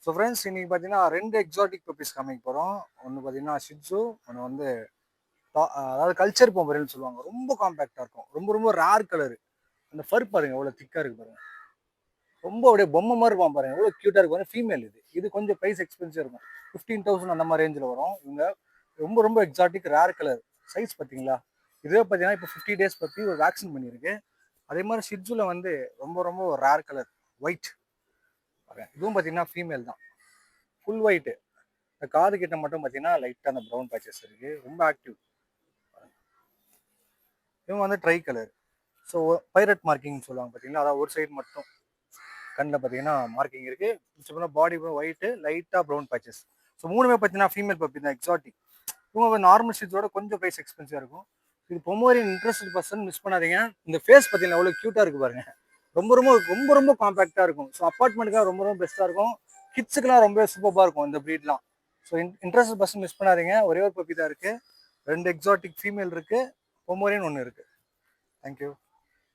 So friends இன்னைக்கு பார்த்தீங்கன்னா 2 exotic puppies காமிக்க போகிறோம். ஒன்று பார்த்தீங்கன்னா ஷிட்ஸு, ஒன்று வந்து அதாவது கல்ச்சர் பொம்பரேன்னு சொல்லுவாங்க. ரொம்ப காம்பேக்டாக இருக்கும். ரொம்ப ரொம்ப ரேர் கலரு. அந்த ஃபர் பாருங்க எவ்வளோ திக்காக இருக்கு பாருங்க. ரொம்ப அப்படியே பொம்மை மாதிரி இருப்பான் பாருங்க. எவ்வளோ க்யூட்டாக இருக்கு பாருங்க. ஃபீமேல் இது. இது கொஞ்சம் ப்ரைஸ் எக்ஸ்பென்சிவ் இருக்கும். 15,000 அந்த மாதிரி ரேஞ்சில் வரும். இவங்க ரொம்ப ரொம்ப எக்ஸாட்டிக் ரேர் கலர். சைஸ் பார்த்தீங்களா? இதுவே பார்த்தீங்கன்னா இப்போ 50 டேஸ் பற்றி ஒரு வேக்சின் பண்ணியிருக்கு. அதே மாதிரி ஷிட்ஸுல வந்து ரொம்ப ரொம்ப ஒரு ரேர் கலர் ஒயிட். இதுவும் பார்த்தீங்கன்னா ஃபீமேல் தான். Full white. இந்த காது கிட்ட மட்டும் பார்த்தீங்கன்னா லைட்டாக அந்த ப்ரௌன் பேச்சஸ் இருக்கு. ரொம்ப ஆக்டிவ். இவங்க வந்து try colour. So pirate marking சொல்லுவாங்க பார்த்தீங்களா, அதாவது ஒரு சைடு மட்டும் கண்ணில் பார்த்தீங்கன்னா மார்க்கிங் இருக்கு. மிச்சம் பாடி ஒயிட்டு லைட்டாக ப்ரௌன் பேச்சஸ். ஸோ மூணுமே பார்த்தீங்கன்னா ஃபீமேல் பப்பி தான், எக்ஸாட்டிக். இவங்க நார்மல் ஷீட்ஸோட கொஞ்சம் ப்ரைஸ் எக்ஸ்பென்சிவாக இருக்கும். இது பொமோரியன் இன்ட்ரெஸ்ட் பர்சன் மிஸ் பண்ணாதீங்க. இந்த ஃபேஸ் பார்த்தீங்கன்னா எவ்வளோ க்யூட்டாக இருக்கு பாருங்க. ரொம்ப ரொம்ப ரொம்ப ரொம்ப காம்பேக்டாக இருக்கும். ஸோ அப்பார்ட்மெண்ட்டுக்காக ரொம்ப ரொம்ப பெஸ்ட்டாக இருக்கும். கிட்ஸுக்குலாம் ரொம்ப சூப்பராக இருக்கும் இந்த ப்ரீட்லாம். ஸோ இன்ட்ரெஸ்ட் பர்சன் மிஸ் பண்ணாதீங்க. ஒரே ஒரு பப்பி தான் இருக்குது. 2 எக்ஸாட்டிக் ஃபீமேல் இருக்குது. பொமோரியன் 1 இருக்குது. தேங்க்யூ.